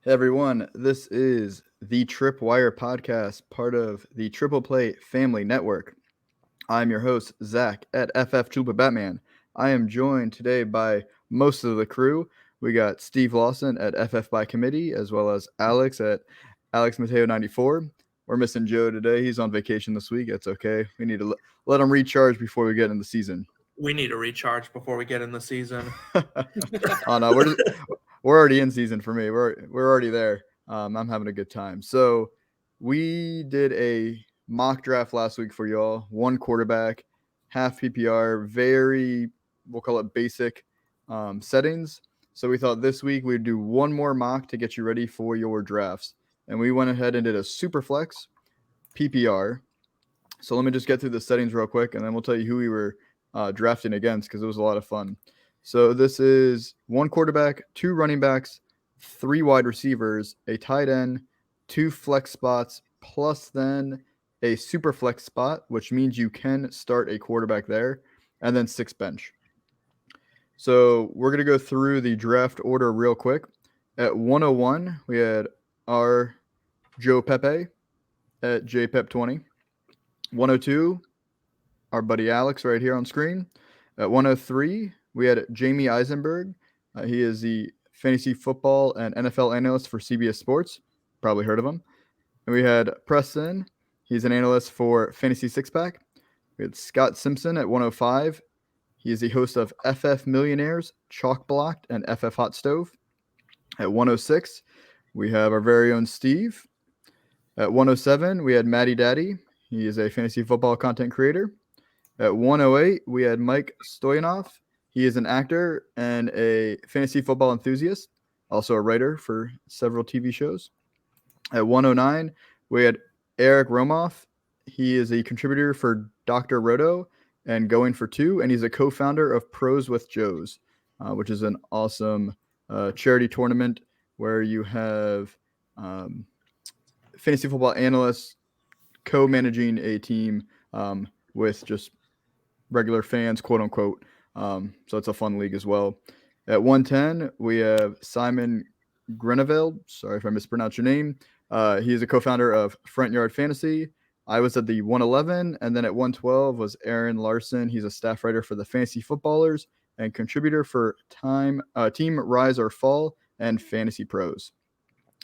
Hey everyone, this is the Tripwire podcast, part of the Triple Play Family Network. I'm your host, Zach at FF Chupa Batman. I am joined today by most of the crew. We got Steve Lawson at FF by Committee, as well as Alex at Alex Matteo 94. We're missing Joe today. He's on vacation this week. It's okay. We need to let him recharge before we get in the season. We need a recharge before we get in the season. Oh no, we're already in season for me. We're already there. I'm having a good time. So we did a mock draft last week for y'all. One quarterback, half PPR, very we'll call it basic settings. So we thought this week we'd do one more mock to get you ready for your drafts, and we went ahead and did a Superflex PPR. So let me just get through the settings real quick, and then we'll tell you who we were drafting against because it was a lot of fun. So this is one quarterback, two running backs, three wide receivers, a tight end, two flex spots, plus then a super flex spot, which means you can start a quarterback there, and then six bench. So we're going to go through the draft order real quick. At 101, we had our Joe Pepe at JPep20. 102, our buddy Alex right here on screen. At 103, we had Jamey Eisenberg. He is the fantasy football and NFL analyst for CBS Sports. Probably heard of him. And we had Preston. He's an analyst for Fantasy Six Pack. We had Scott Simpson at 105. He is the host of FF Millionaires, Chalk Blocked, and FF Hot Stove. At 106, we have our very own Steve. At 107, we had Matty Daddy. He is a fantasy football content creator. At 108, we had Mike Stoyanov. He is an actor and a fantasy football enthusiast, also a writer for several TV shows. At 109, we had Eric Romoff. He is a contributor for Dr. Roto and Going For Two, and he's a co-founder of Pros with Joes, which is an awesome charity tournament where you have fantasy football analysts co-managing a team with just regular fans, quote unquote. So it's a fun league as well. At 110, we have Simon Groeneveld. Sorry if I mispronounced your name. He is a co-founder of Front Yard Fantasy. I was at the 111, and then at 112 was Aaron Larson. He's a staff writer for the Fantasy Footballers and contributor for Team Rise or Fall and Fantasy Pros.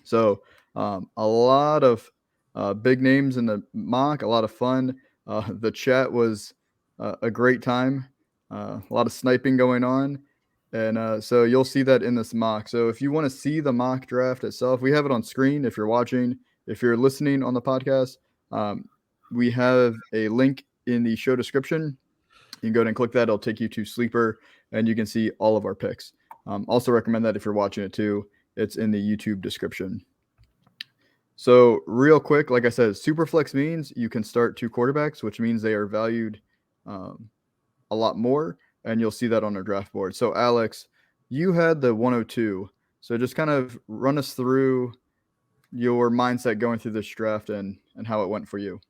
So a lot of big names in the mock, a lot of fun. The chat was a great time, a lot of sniping going on. And so you'll see that in this mock. So if you want to see the mock draft itself, we have it on screen if you're watching. If you're listening on the podcast, we have a link in the show description. You can go ahead and click that. It'll take you to Sleeper, and you can see all of our picks. Also recommend that if you're watching it too. It's in the YouTube description. So real quick, like I said, Superflex means you can start two quarterbacks, which means they are valued a lot more, and you'll see that on our draft board. So Alex, you had the 102. So just kind of run us through your mindset going through this draft and how it went for you.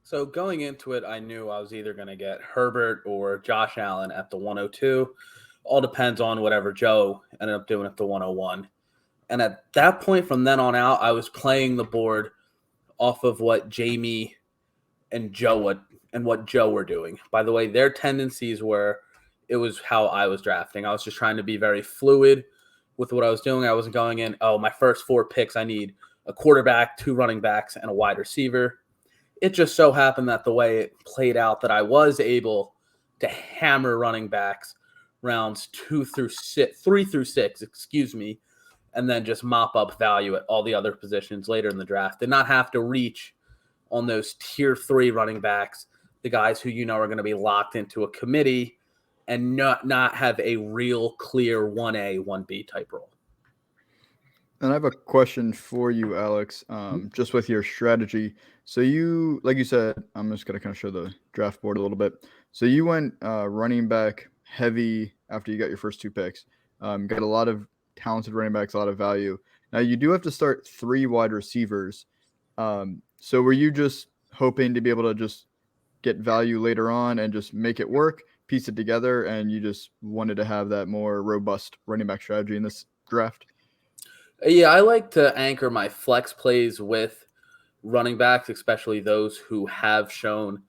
So going into it, I knew I was either going to get Herbert or Josh Allen at the 102. All depends on whatever Joe ended up doing at the 101. And at that point, from then on out, I was playing the board off of what Jamey and what Joe were doing. By the way, their tendencies were, it was how I was drafting. I was just trying to be very fluid with what I was doing. I wasn't going in, my first four picks, I need a quarterback, two running backs, and a wide receiver. It just so happened that the way it played out that I was able to hammer running backs rounds 3 through 6, and then just mop up value at all the other positions later in the draft. Did not have to reach on those tier 3 running backs, the guys who are going to be locked into a committee and not have a real clear 1A, 1B type role. And I have a question for you, Alex, just with your strategy. So you, like you said, I'm just going to kind of show the draft board a little bit. So you went running back heavy after you got your first two picks. Got a lot of talented running backs, a lot of value. Now you do have to start 3 wide receivers. So were you just hoping to be able to just get value later on and just make it work, piece it together, and you just wanted to have that more robust running back strategy in this draft? Yeah, I like to anchor my flex plays with running backs, especially those who have shown,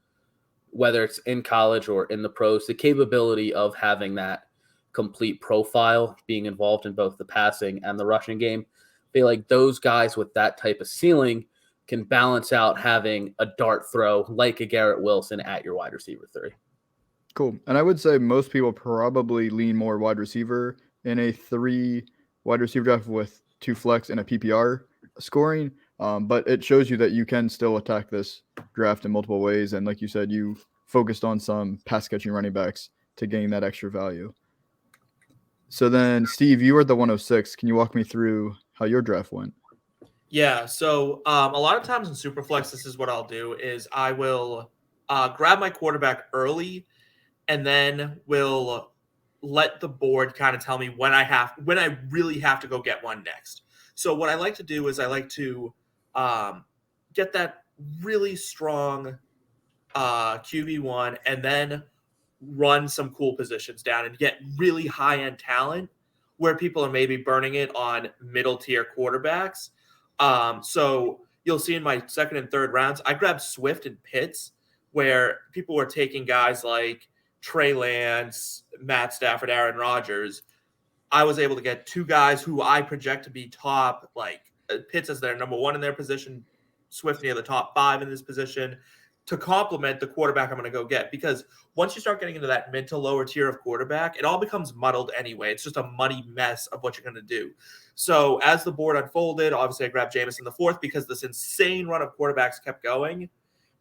whether it's in college or in the pros, the capability of having that complete profile, being involved in both the passing and the rushing game. I feel like those guys with that type of ceiling can balance out having a dart throw like a Garrett Wilson at your wide receiver 3. Cool. And I would say most people probably lean more wide receiver in a 3 wide receiver draft with 2 flex and a PPR scoring. But it shows you that you can still attack this draft in multiple ways. And like you said, you focused on some pass catching running backs to gain that extra value. So then, Steve, you were at the 106. Can you walk me through how your draft went? Yeah, so a lot of times in Superflex, this is what I'll do is I will grab my quarterback early and then will let the board kind of tell me when I really have to go get one next. So what I like to do is I like to get that really strong QB1 and then run some cool positions down and get really high-end talent where people are maybe burning it on middle-tier quarterbacks. So you'll see in my second and third rounds, I grabbed Swift and Pitts where people were taking guys like Trey Lance, Matt Stafford, Aaron Rodgers. I was able to get 2 guys who I project to be top, like Pitts as their number 1 in their position, Swift near the top 5 in this position, to complement the quarterback I'm going to go get. Because once you start getting into that mid to lower tier of quarterback, it all becomes muddled anyway. It's just a muddy mess of what you're going to do. So as the board unfolded, obviously I grabbed Jameis in the 4th because this insane run of quarterbacks kept going,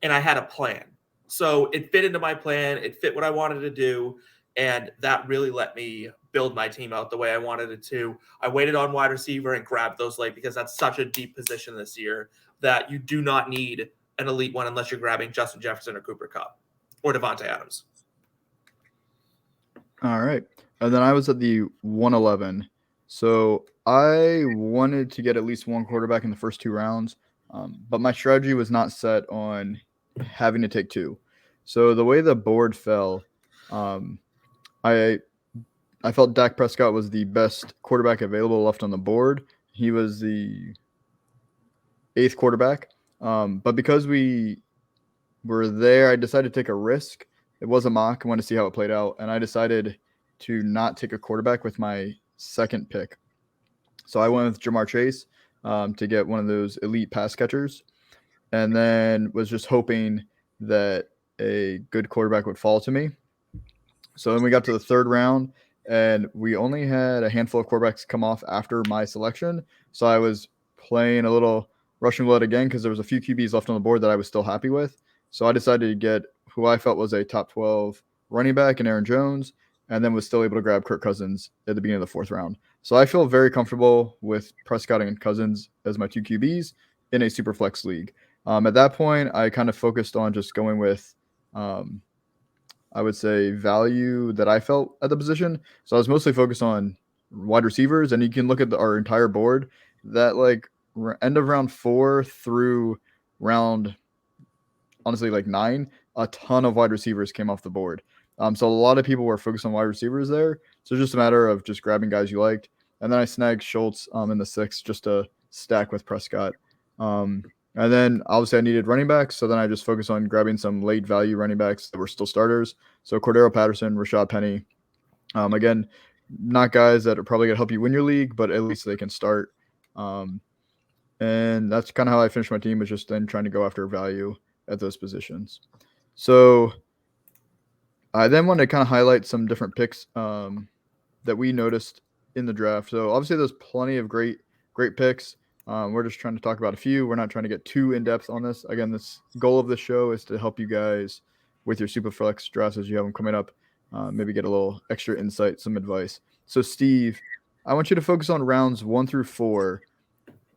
and I had a plan. So it fit into my plan. It fit what I wanted to do, and that really let me build my team out the way I wanted it to. I waited on wide receiver and grabbed those late because that's such a deep position this year that you do not need an elite one unless you're grabbing Justin Jefferson or Cooper Kupp or Devontae Adams. All right. And then I was at the 111. So I wanted to get at least one quarterback in the first 2 rounds, but my strategy was not set on having to take 2. So the way the board fell, I felt Dak Prescott was the best quarterback available left on the board. He was the 8th quarterback. But because we were there, I decided to take a risk. It was a mock. I wanted to see how it played out. And I decided to not take a quarterback with my 2nd pick. So I went with Jamar Chase to get one of those elite pass catchers. And then was just hoping that a good quarterback would fall to me. So then we got to the 3rd round, and we only had a handful of quarterbacks come off after my selection. So I was playing a little Russian roulette again because there was a few QBs left on the board that I was still happy with. So I decided to get who I felt was a top 12 running back in Aaron Jones, and then was still able to grab Kirk Cousins at the beginning of the 4th round. So I feel very comfortable with Prescott and Cousins as my 2 QBs in a Superflex league. At that point, I kind of focused on just going with, I would say, value that I felt at the position. So I was mostly focused on wide receivers, and you can look at our entire board that like end of round 4 through round, honestly, like 9, a ton of wide receivers came off the board. So a lot of people were focused on wide receivers there. So just a matter of just grabbing guys you liked. And then I snagged Schultz in the 6th just to stack with Prescott. And then obviously I needed running backs. So then I just focused on grabbing some late value running backs that were still starters. So Cordero Patterson, Rashad Penny. Again, not guys that are probably going to help you win your league, but at least they can start. And that's kind of how I finished my team, was just then trying to go after value at those positions. So I then want to kind of highlight some different picks that we noticed in the draft. So obviously there's plenty of great picks. We're just trying to talk about a few. We're not trying to get too in-depth on this. Again, this goal of this show is to help you guys with your Superflex drafts as you have them coming up. Maybe get a little extra insight, some advice. So Steve, I want you to focus on rounds 1 through 4.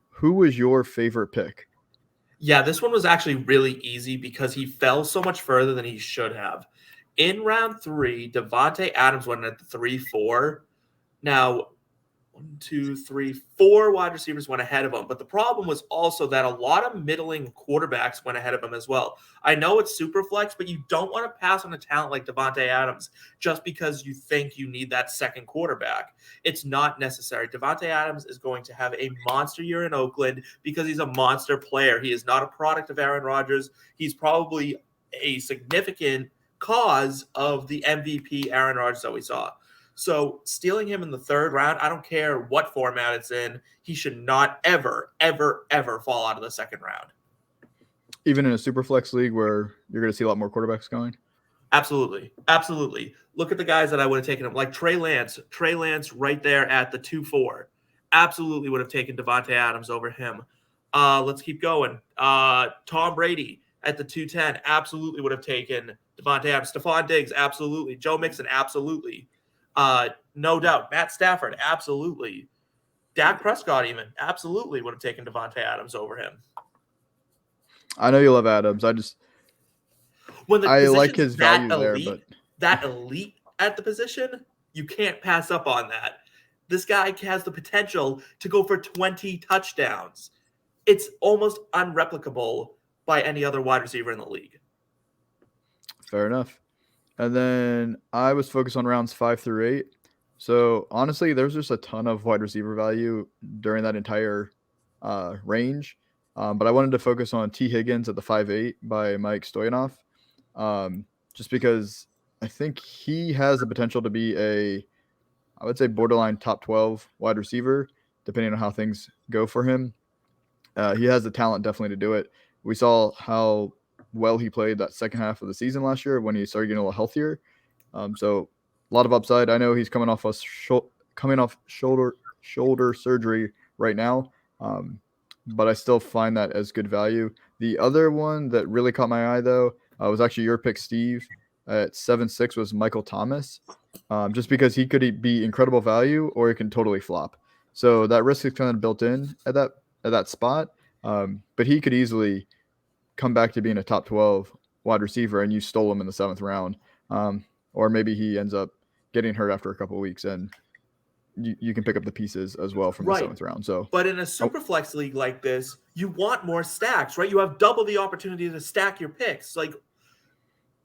Who was your favorite pick? Yeah, this one was actually really easy because he fell so much further than he should have. In round 3, Devontae Adams went at the 3-4. Now, 1, 2, 3, 4 wide receivers went ahead of him. But the problem was also that a lot of middling quarterbacks went ahead of him as well. I know it's super flex, but you don't want to pass on a talent like Davante Adams just because you think you need that second quarterback. It's not necessary. Davante Adams is going to have a monster year in Oakland because he's a monster player. He is not a product of Aaron Rodgers. He's probably a significant cause of the MVP Aaron Rodgers that we saw. So stealing him in the third round, I don't care what format it's in, he should not ever, ever, ever fall out of the second round. Even in a super flex league where you're going to see a lot more quarterbacks going? Absolutely. Absolutely. Look at the guys that I would have taken him, like Trey Lance. Trey Lance right there at the 2-4. Absolutely would have taken Davante Adams over him. Let's keep going. Tom Brady at the 2-10. Absolutely would have taken Davante Adams. Stephon Diggs, absolutely. Joe Mixon, absolutely. No doubt. Matt Stafford, absolutely. Dak Prescott even, absolutely would have taken Davante Adams over him. I know you love Adams. I like his value elite, there, but that elite at the position, you can't pass up on that. This guy has the potential to go for 20 touchdowns. It's almost unreplicable by any other wide receiver in the league. Fair enough. And then I was focused on rounds 5 through 8. So honestly, there's just a ton of wide receiver value during that entire range. But I wanted to focus on T. Higgins at the 5-8 by Mike Stoyanov. Just because I think he has the potential to be I would say borderline top 12 wide receiver, depending on how things go for him. He has the talent definitely to do it. We saw how well he played that second half of the season last year when he started getting a little healthier. So a lot of upside. I know he's coming off shoulder surgery right now, but I still find that as good value. The other one that really caught my eye though was actually your pick, Steve, at 7-6 was Michael Thomas, just because he could be incredible value or it can totally flop. So that risk is kind of built in at that spot, but he could easily come back to being a top 12 wide receiver and you stole him in the 7th round. Or maybe he ends up getting hurt after a couple of weeks and you can pick up the pieces as well from the 7th round. So, but in a super flex league like this, you want more stacks, right? You have double the opportunity to stack your picks. Like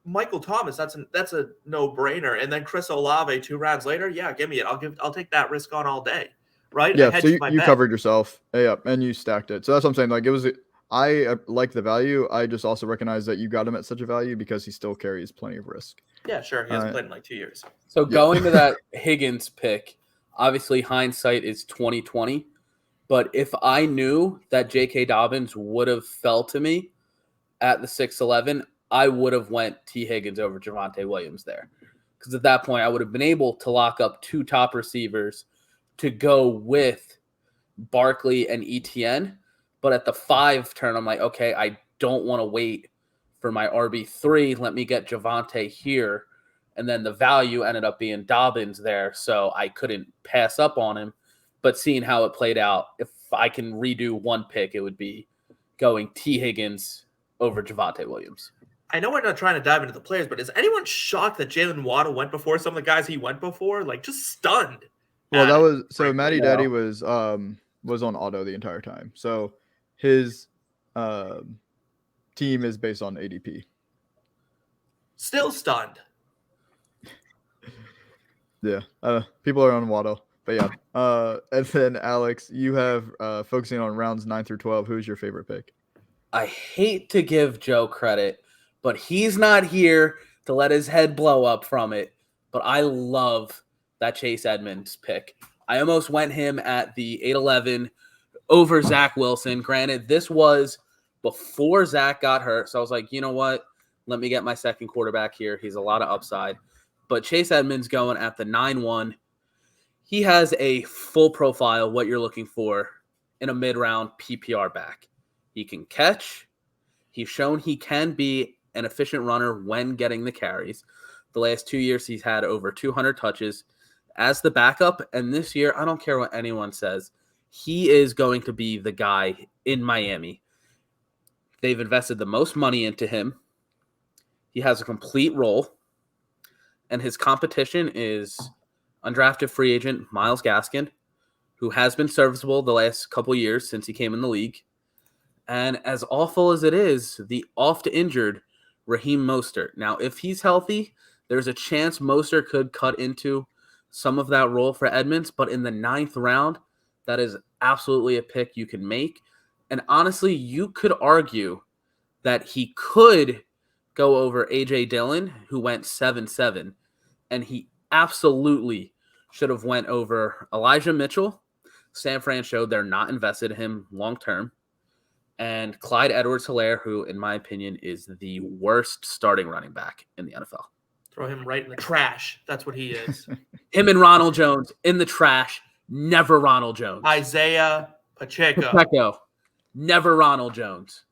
Michael Thomas, that's a no-brainer. And then Chris Olave 2 rounds later, yeah, give me it. I'll take that risk on all day. Right? Yeah, so you covered yourself. Yeah, and you stacked it. So that's what I'm saying. Like I like the value. I just also recognize that you got him at such a value because he still carries plenty of risk. Yeah, sure. He hasn't played in like 2 years. So going to that Higgins pick, obviously hindsight is 20/20. But if I knew that J.K. Dobbins would have fell to me at the 6-11, I would have went T. Higgins over Javonte Williams there. Because at that point, I would have been able to lock up 2 top receivers to go with Barkley and ETN. But at the 5 turn, I'm like, okay, I don't want to wait for my RB3. Let me get Javonte here. And then the value ended up being Dobbins there, so I couldn't pass up on him. But seeing how it played out, if I can redo one pick, it would be going T. Higgins over Javonte Williams. I know we're not trying to dive into the players, but is anyone shocked that Jalen Waddle went before some of the guys he went before? Like, just stunned. Well, that was so Matty Daddy was on auto the entire time. So his team is based on ADP. Still stunned. Yeah, people are on Waddle, but yeah. And then Alex, you have focusing on rounds 9 through 12. Who's your favorite pick? I hate to give Joe credit, but he's not here to let his head blow up from it. But I love that Chase Edmonds pick. I almost went him at the 8-11 over Zach Wilson. Granted, this was before Zach got hurt, so I was like, you know what? Let me get my second quarterback here. He's a lot of upside. But Chase Edmonds going at the 9-1. He has a full profile, what you're looking for in a mid-round PPR back. He can catch. He's shown he can be an efficient runner when getting the carries. The last 2 years, he's had over 200 touches as the backup. And this year, I don't care what anyone says, he is going to be the guy in Miami. They've invested the most money into him. He has a complete role. And his competition is undrafted free agent Myles Gaskin, who has been serviceable the last couple years since he came in the league. And as awful as it is, the oft-injured Raheem Mostert. Now, if he's healthy, there's a chance Mostert could cut into some of that role for Edmonds. But in the 9th round, that is absolutely a pick you can make. And honestly, you could argue that he could go over A.J. Dillon, who went 7-7. And he absolutely should have went over Elijah Mitchell. San Fran showed they're not invested in him long-term. And Clyde Edwards-Helaire, who, in my opinion, is the worst starting running back in the NFL. Throw him right in the trash. That's what he is. Him and Ronald Jones in the trash. Never Ronald Jones. Isaiah Pacheco. Never Ronald Jones.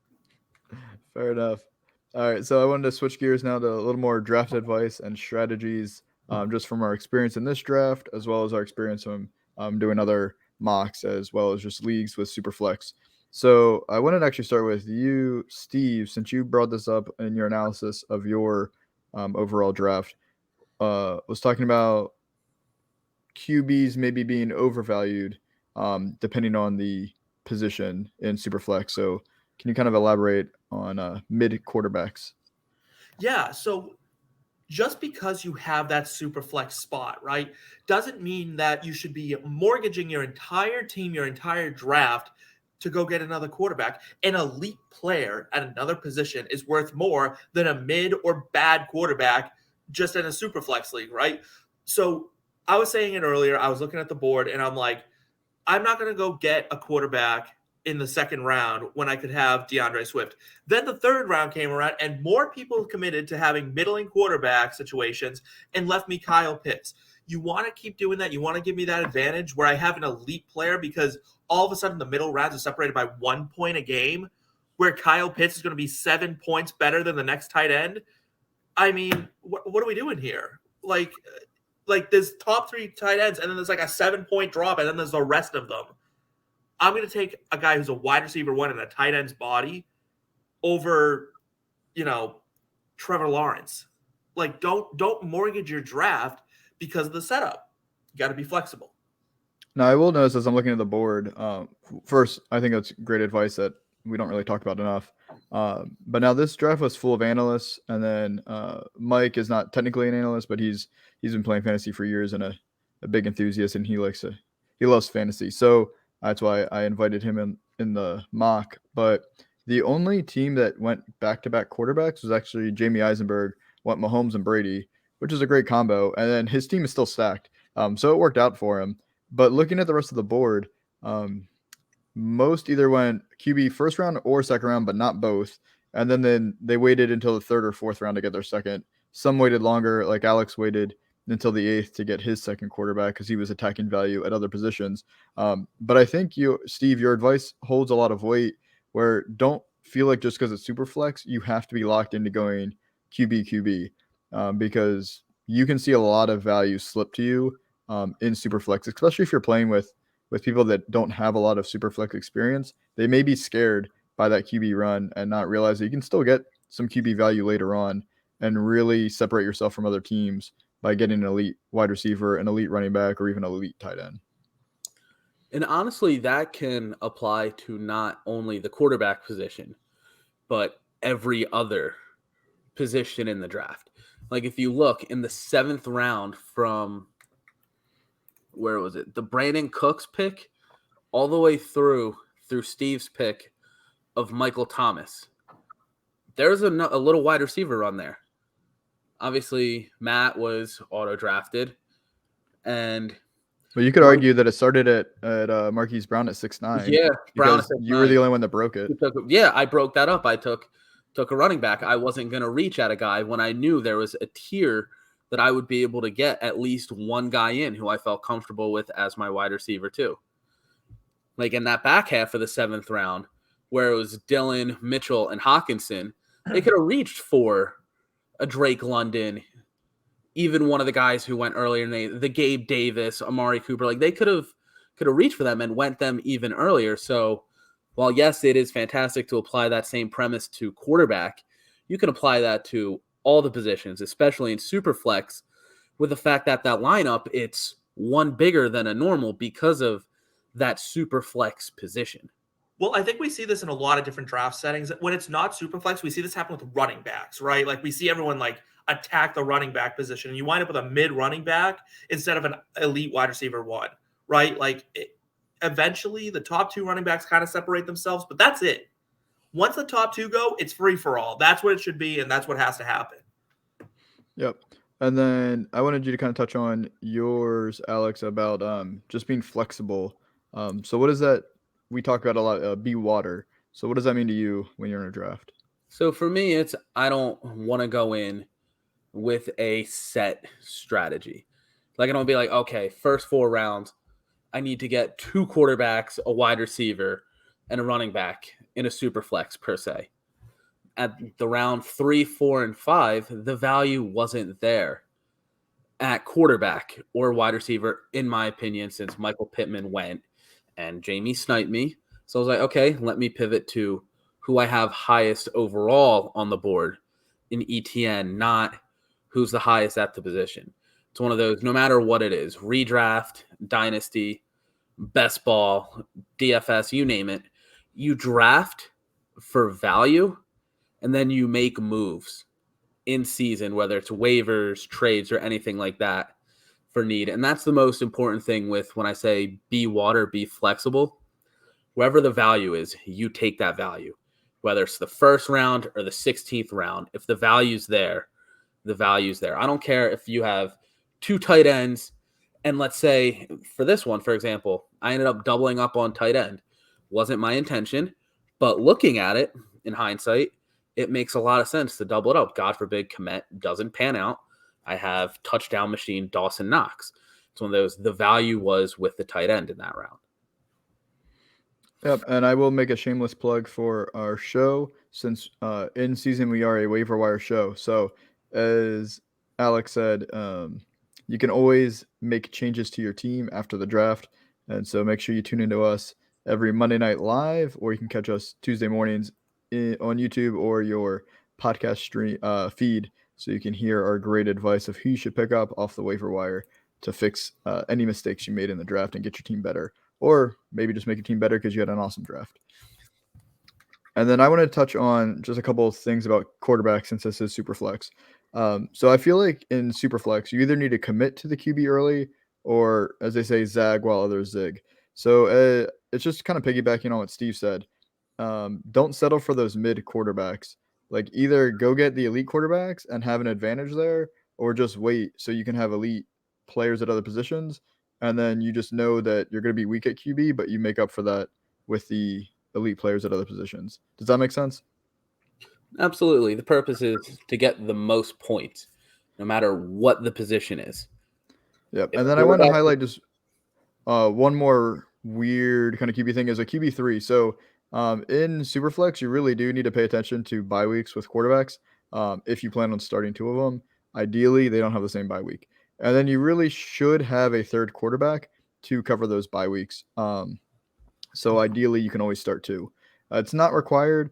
Fair enough. All right, so I wanted to switch gears now to a little more draft advice and strategies, just from our experience in this draft, as well as our experience from doing other mocks, as well as just leagues with Superflex. So I wanted to actually start with you, Steve, since you brought this up in your analysis of your overall draft. Was talking about QBs maybe being overvalued depending on the position in Superflex. So can you kind of elaborate on mid quarterbacks? Yeah, so just because you have that Superflex spot, right, doesn't mean that you should be mortgaging your entire team, your entire draft to go get another quarterback. An elite player at another position is worth more than a mid or bad quarterback just in a Superflex league, right? So I was saying it earlier. I was looking at the board and I'm like, I'm not going to go get a quarterback in the 2nd round when I could have DeAndre Swift. Then the 3rd round came around and more people committed to having middling quarterback situations and left me Kyle Pitts. You want to keep doing that. You want to give me that advantage where I have an elite player because all of a sudden the middle rounds are separated by 1 point a game, where Kyle Pitts is going to be 7 points better than the next tight end. I mean, what are we doing here? Like there's top 3 tight ends, and then there's like a 7-point drop, and then there's the rest of them. I'm going to take a guy who's a wide receiver 1 in a tight end's body over, Trevor Lawrence. Like, don't mortgage your draft because of the setup. You got to be flexible. Now, I will notice as I'm looking at the board, first, I think that's great advice that we don't really talk about enough. But now this draft was full of analysts, and then Mike is not technically an analyst, but he's been playing fantasy for years and a big enthusiast, and he loves fantasy. So that's why I invited him in the mock. But the only team that went back-to-back quarterbacks was actually Jamey Eisenberg, went Mahomes and Brady, which is a great combo. And then his team is still stacked. So it worked out for him. But looking at the rest of the board, most either went QB 1st round or 2nd round, but not both. And then they waited until the 3rd or 4th round to get their second. Some waited longer, like Alex waited until the 8th to get his second quarterback because he was attacking value at other positions. But I think Steve, your advice holds a lot of weight, where don't feel like just because it's Superflex, you have to be locked into going QB, because you can see a lot of value slip to you in Superflex, especially if you're playing with people that don't have a lot of Superflex experience. They may be scared by that QB run and not realize that you can still get some QB value later on and really separate yourself from other teams by getting an elite wide receiver, an elite running back, or even an elite tight end. And honestly, that can apply to not only the quarterback position, but every other position in the draft. Like if you look in the 7th round from, where was it? The Brandon Cooks pick all the way through Steve's pick of Michael Thomas. There's a little wide receiver run there. Obviously, Matt was auto-drafted. And well, you could argue that it started at Marquise Brown at 6'9". Yeah, Brown at 6'9". You were the only one that broke it. I broke that up. I took a running back. I wasn't going to reach at a guy when I knew there was a tier that I would be able to get at least one guy in who I felt comfortable with as my wide receiver too. Like in that back half of the 7th round, where it was Dillon, Mitchell, and Hawkinson, they could have reached for a Drake London, even one of the guys who went earlier, the Gabe Davis, Amari Cooper. Like they could have reached for them and went them even earlier. So while yes, it is fantastic to apply that same premise to quarterback, you can apply that to all the positions, especially in Superflex, with the fact that lineup, it's one bigger than a normal because of that super flex position. Well, I think we see this in a lot of different draft settings. When it's not super flex, we see this happen with running backs, right? Like we see everyone like attack the running back position, and you wind up with a mid running back instead of an elite wide receiver one, right? Like eventually the top two running backs kind of separate themselves, but that's it. Once the top two go, it's free for all. That's what it should be, and that's what has to happen. Yep. And then I wanted you to kind of touch on yours, Alex, about just being flexible. So what is that? We talk about a lot, be water. So what does that mean to you when you're in a draft? So for me, it's I don't want to go in with a set strategy. Like I don't be like, okay, first 4 rounds, I need to get 2 quarterbacks, a wide receiver, and a running back in a super flex per se. At the round 3, 4, and 5, the value wasn't there at quarterback or wide receiver, in my opinion, since Michael Pittman went and Jamey sniped me. So I was like, okay, let me pivot to who I have highest overall on the board in ETN, not who's the highest at the position. It's one of those, no matter what it is, redraft, dynasty, best ball, DFS, you name it, you draft for value and then you make moves in season, whether it's waivers, trades, or anything like that for need. And that's the most important thing with when I say be water, be flexible. Wherever the value is, you take that value, whether it's the first round or the 16th round. If the value's there, the value's there. I don't care if you have 2 tight ends. And let's say for this one, for example, I ended up doubling up on tight end. Wasn't my intention, but looking at it in hindsight, it makes a lot of sense to double it up. God forbid Komet doesn't pan out. I have touchdown machine Dawson Knox. It's one of those, the value was with the tight end in that round. Yep, and I will make a shameless plug for our show since in season we are a waiver wire show. So as Alex said, you can always make changes to your team after the draft. And so make sure you tune into us every Monday night live, or you can catch us Tuesday mornings on YouTube or your podcast stream feed, so you can hear our great advice of who you should pick up off the waiver wire to fix any mistakes you made in the draft and get your team better, or maybe just make your team better because you had an awesome draft. And then I want to touch on just a couple of things about quarterbacks since this is Superflex. So I feel like in Superflex, you either need to commit to the QB early or, as they say, zag while others zig. So it's just kind of piggybacking on what Steve said. Don't settle for those mid quarterbacks. Like either go get the elite quarterbacks and have an advantage there, or just wait so you can have elite players at other positions. And then you just know that you're going to be weak at QB, but you make up for that with the elite players at other positions. Does that make sense? Absolutely. The purpose is to get the most points, no matter what the position is. Yep. And then I want to highlight just one more weird kind of QB thing is a QB3. So in Superflex, you really do need to pay attention to bye weeks with quarterbacks. If you plan on starting 2 of them, ideally they don't have the same bye week. And then you really should have a third quarterback to cover those bye weeks. So ideally you can always start 2. It's not required.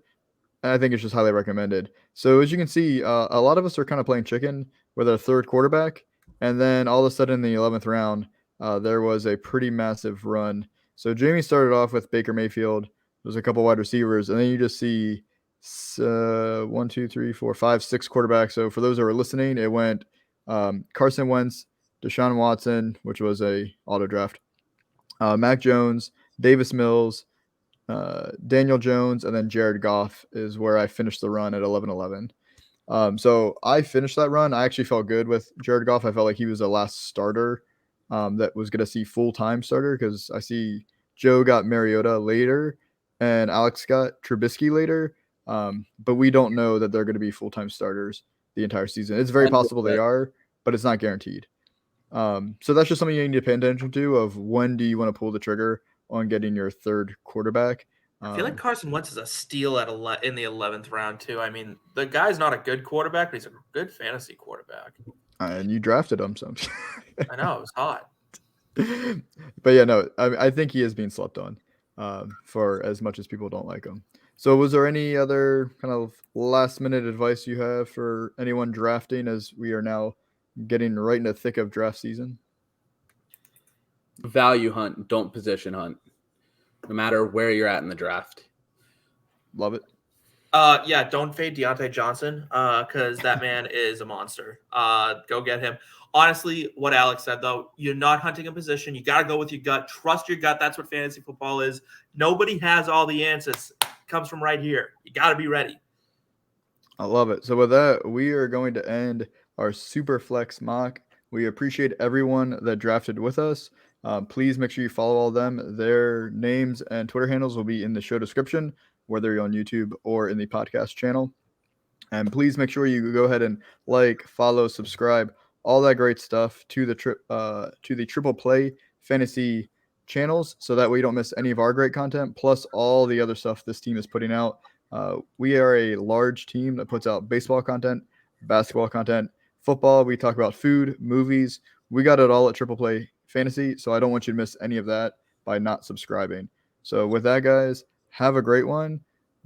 I think it's just highly recommended. So as you can see, a lot of us are kind of playing chicken with our third quarterback. And then all of a sudden in the 11th round, there was a pretty massive run. So Jamey started off with Baker Mayfield. There's a couple wide receivers. And then you just see 1, 2, 3, 4, 5, 6 quarterbacks. So for those who are listening, it went Carson Wentz, Deshaun Watson, which was a auto draft, Mac Jones, Davis Mills, Daniel Jones, and then Jared Goff is where I finished the run at 11-11. So I finished that run. I actually felt good with Jared Goff. I felt like he was the last starter that was going to see full-time starter, because I see Joe got Mariota later and Alex got Trubisky later. But we don't know that they're going to be full-time starters the entire season. It's very possible they are, but it's not guaranteed. So that's just something you need to pay attention to, of when do you want to pull the trigger on getting your third quarterback. I feel like Carson Wentz is a steal in the 11th round too. I mean, the guy's not a good quarterback, but he's a good fantasy quarterback. And you drafted him, so I know, it was hot. But yeah, no, I think he is being slept on for as much as people don't like him. So was there any other kind of last minute advice you have for anyone drafting, as we are now getting right in the thick of draft season? Value hunt, don't position hunt. no matter where you're at in the draft. Love it. Yeah, don't fade Deontay Johnson because that man is a monster. Go get him. Honestly, what Alex said, though, you're not hunting a position. You got to go with your gut. Trust your gut. That's what fantasy football is. Nobody has all the answers. It comes from right here. You got to be ready. I love it. So with that, we are going to end our Superflex mock. We appreciate everyone that drafted with us. Please make sure you follow all of them. Their names and Twitter handles will be in the show description, whether you're on YouTube or in the podcast channel. And please make sure you go ahead and like, follow, subscribe, all that great stuff to the Triple Play Fantasy channels, so that way you don't miss any of our great content, plus all the other stuff this team is putting out. We are a large team that puts out baseball content, basketball content, football. We talk about food, movies. We got it all at Triple Play Fantasy, so I don't want you to miss any of that by not subscribing. So with that, guys, have a great one.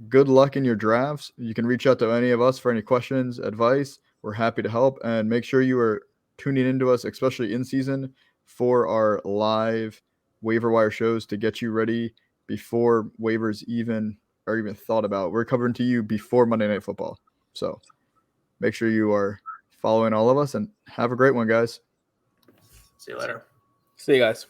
Good luck in your drafts. You can reach out to any of us for any questions, advice. We're happy to help. And make sure you are tuning into us, especially in season, for our live waiver wire shows to get you ready before waivers even are even thought about. We're covering to you before Monday Night Football. So make sure you are following all of us, and have a great one, guys. See you later. See you guys.